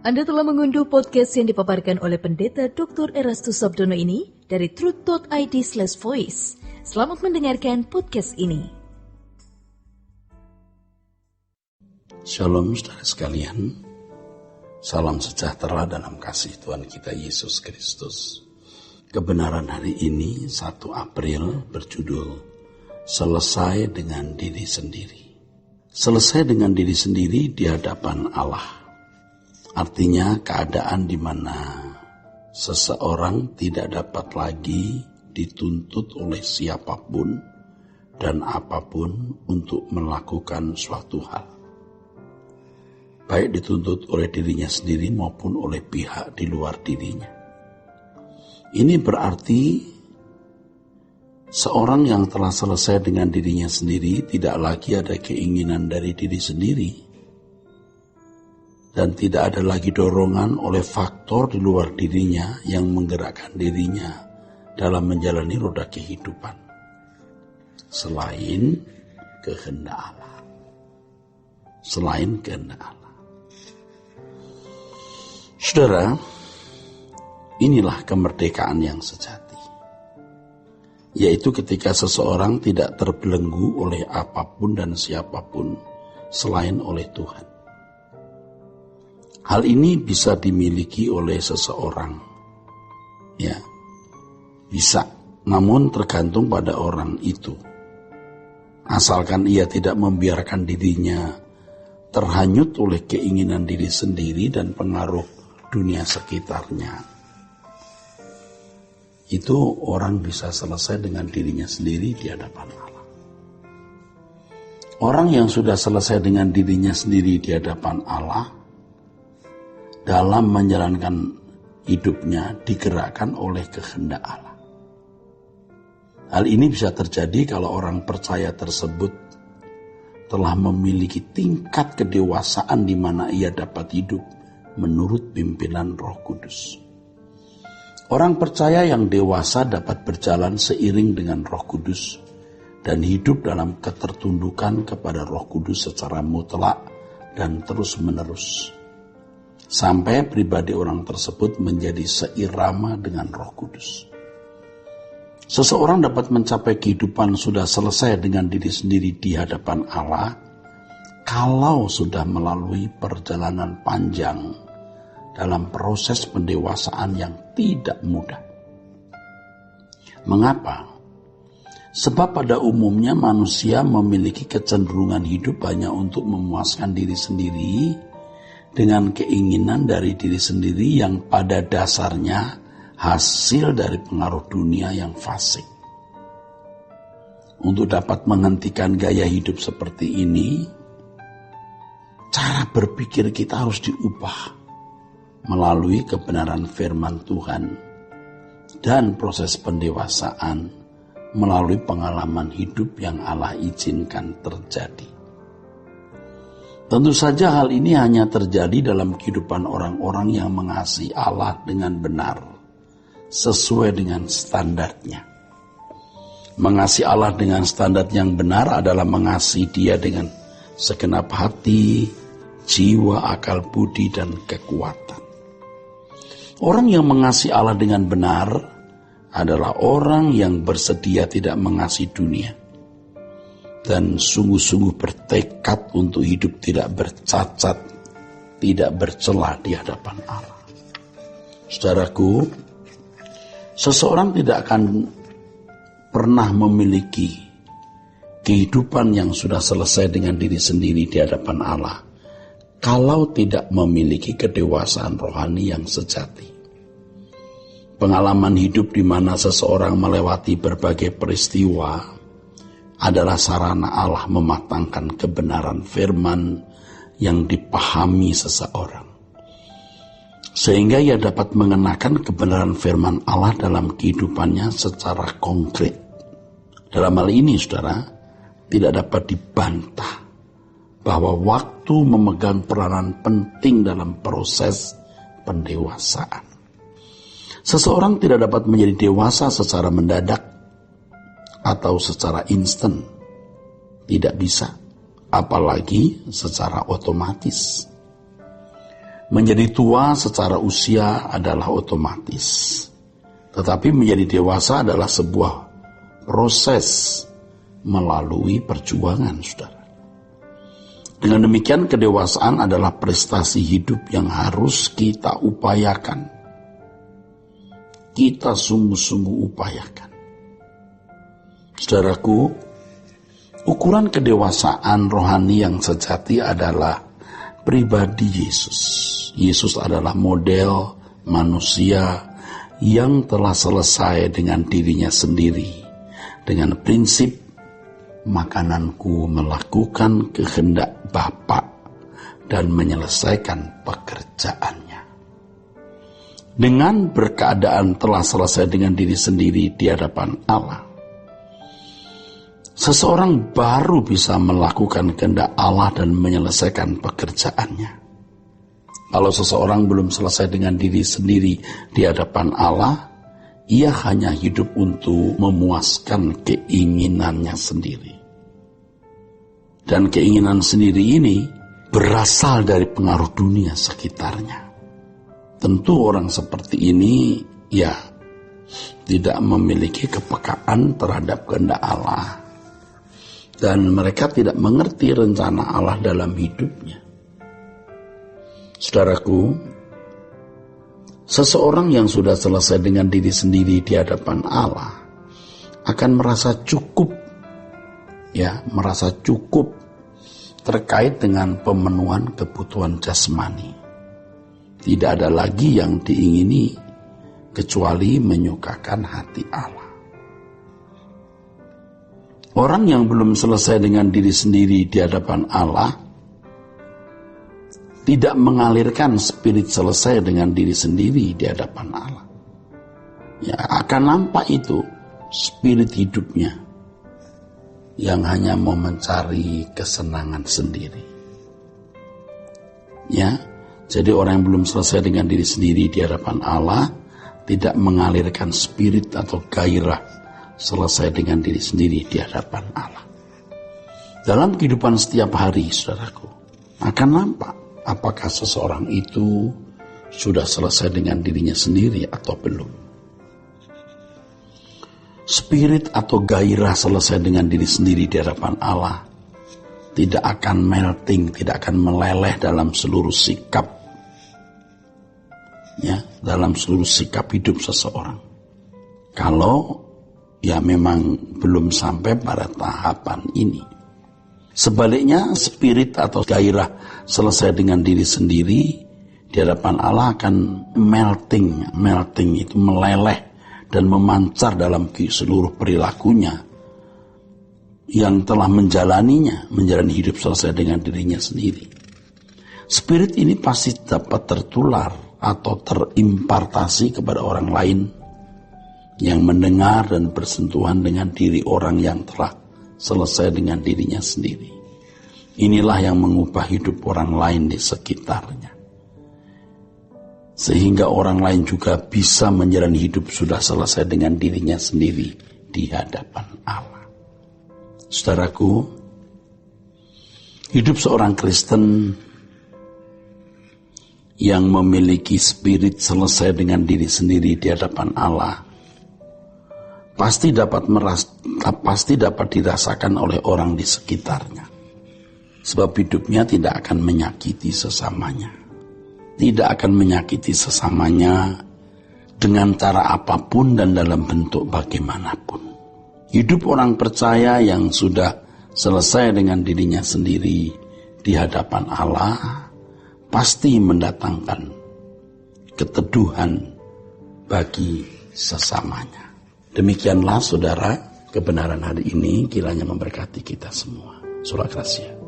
Anda telah mengunduh podcast yang dipaparkan oleh Pendeta Dr. Erastus Sabdono ini dari truth.id/voice. Selamat mendengarkan podcast ini. Shalom saudara sekalian, salam sejahtera dalam kasih Tuhan kita Yesus Kristus. Kebenaran hari ini 1 April berjudul Selesai dengan diri sendiri. Selesai dengan diri sendiri di hadapan Allah. Artinya keadaan di mana seseorang tidak dapat lagi dituntut oleh siapapun dan apapun untuk melakukan suatu hal. Baik dituntut oleh dirinya sendiri maupun oleh pihak di luar dirinya. Ini berarti seorang yang telah selesai dengan dirinya sendiri tidak lagi ada keinginan dari diri sendiri. Dan tidak ada lagi dorongan oleh faktor di luar dirinya yang menggerakkan dirinya dalam menjalani roda kehidupan. Selain kehendak Allah. Selain kehendak Allah. Saudara, inilah kemerdekaan yang sejati. Yaitu ketika seseorang tidak terbelenggu oleh apapun dan siapapun selain oleh Tuhan. Hal ini bisa dimiliki oleh seseorang. Ya, bisa, namun tergantung pada orang itu. Asalkan ia tidak membiarkan dirinya terhanyut oleh keinginan diri sendiri dan pengaruh dunia sekitarnya. Itu orang bisa selesai dengan dirinya sendiri di hadapan Allah. Orang yang sudah selesai dengan dirinya sendiri di hadapan Allah, dalam menjalankan hidupnya digerakkan oleh kehendak Allah. Hal ini bisa terjadi kalau orang percaya tersebut telah memiliki tingkat kedewasaan di mana ia dapat hidup menurut pimpinan Roh Kudus. Orang percaya yang dewasa dapat berjalan seiring dengan Roh Kudus dan hidup dalam ketertundukan kepada Roh Kudus secara mutlak dan terus-menerus. Sampai pribadi orang tersebut menjadi seirama dengan Roh Kudus. Seseorang dapat mencapai kehidupan sudah selesai dengan diri sendiri di hadapan Allah kalau sudah melalui perjalanan panjang dalam proses pendewasaan yang tidak mudah. Mengapa? Sebab pada umumnya manusia memiliki kecenderungan hidup hanya untuk memuaskan diri sendiri dengan keinginan dari diri sendiri yang pada dasarnya hasil dari pengaruh dunia yang fasik. Untuk dapat menghentikan gaya hidup seperti ini, cara berpikir kita harus diubah melalui kebenaran firman Tuhan dan proses pendewasaan melalui pengalaman hidup yang Allah izinkan terjadi. Tentu saja hal ini hanya terjadi dalam kehidupan orang-orang yang mengasihi Allah dengan benar, sesuai dengan standarnya. Mengasihi Allah dengan standar yang benar adalah mengasihi Dia dengan segenap hati, jiwa, akal budi, dan kekuatan. Orang yang mengasihi Allah dengan benar adalah orang yang bersedia tidak mengasihi dunia dan sungguh-sungguh bertekad untuk hidup tidak bercacat, tidak bercela di hadapan Allah. Saudaraku, seseorang tidak akan pernah memiliki kehidupan yang sudah selesai dengan diri sendiri di hadapan Allah kalau tidak memiliki kedewasaan rohani yang sejati. Pengalaman hidup di mana seseorang melewati berbagai peristiwa adalah sarana Allah mematangkan kebenaran firman yang dipahami seseorang. Sehingga ia dapat mengenakan kebenaran firman Allah dalam kehidupannya secara konkret. Dalam hal ini, saudara, tidak dapat dibantah bahwa waktu memegang peranan penting dalam proses pendewasaan. Seseorang tidak dapat menjadi dewasa secara mendadak atau secara instan. Tidak bisa, apalagi secara otomatis. Menjadi tua secara usia adalah otomatis. Tetapi menjadi dewasa adalah sebuah proses melalui perjuangan, saudara. Dengan demikian, kedewasaan adalah prestasi hidup yang harus kita upayakan. Kita sungguh-sungguh upayakan. Saudaraku, ukuran kedewasaan rohani yang sejati adalah pribadi Yesus. Yesus adalah model manusia yang telah selesai dengan dirinya sendiri, dengan prinsip makananku melakukan kehendak Bapa dan menyelesaikan pekerjaannya. Dengan berkeadaan telah selesai dengan diri sendiri di hadapan Allah, seseorang baru bisa melakukan kehendak Allah dan menyelesaikan pekerjaannya. Kalau seseorang belum selesai dengan diri sendiri di hadapan Allah, ia hanya hidup untuk memuaskan keinginannya sendiri. Dan keinginan sendiri ini berasal dari pengaruh dunia sekitarnya. Tentu orang seperti ini tidak memiliki kepekaan terhadap kehendak Allah. Dan mereka tidak mengerti rencana Allah dalam hidupnya. Saudaraku, seseorang yang sudah selesai dengan diri sendiri di hadapan Allah akan merasa cukup terkait dengan pemenuhan kebutuhan jasmani. Tidak ada lagi yang diingini kecuali menyukakan hati Allah. Orang yang belum selesai dengan diri sendiri di hadapan Allah tidak mengalirkan spirit selesai dengan diri sendiri di hadapan Allah. Akan nampak itu spirit hidupnya yang hanya mau mencari kesenangan sendiri. Jadi orang yang belum selesai dengan diri sendiri di hadapan Allah tidak mengalirkan spirit atau gairah selesai dengan diri sendiri di hadapan Allah. Dalam kehidupan setiap hari, saudaraku, akan nampak apakah seseorang itu sudah selesai dengan dirinya sendiri atau belum. Spirit atau gairah selesai dengan diri sendiri di hadapan Allah tidak akan melting, tidak akan meleleh dalam seluruh sikap, dalam seluruh sikap hidup seseorang. Kalau memang belum sampai pada tahapan ini. Sebaliknya, spirit atau gairah selesai dengan diri sendiri di hadapan Allah akan melting itu meleleh dan memancar dalam seluruh perilakunya yang telah menjalani hidup selesai dengan dirinya sendiri. Spirit ini pasti dapat tertular atau terimpartasi kepada orang lain yang mendengar dan bersentuhan dengan diri orang yang telah selesai dengan dirinya sendiri. Inilah yang mengubah hidup orang lain di sekitarnya, sehingga orang lain juga bisa menjalani hidup sudah selesai dengan dirinya sendiri di hadapan Allah. Saudaraku, hidup seorang Kristen yang memiliki spirit selesai dengan diri sendiri di hadapan Allah pasti dapat dirasakan oleh orang di sekitarnya, sebab hidupnya tidak akan menyakiti sesamanya. Tidak akan menyakiti sesamanya dengan cara apapun dan dalam bentuk bagaimanapun. Hidup orang percaya yang sudah selesai dengan dirinya sendiri di hadapan Allah pasti mendatangkan keteduhan bagi sesamanya. Demikianlah saudara kebenaran hari ini, kiranya memberkati kita semua. Surah Gracia.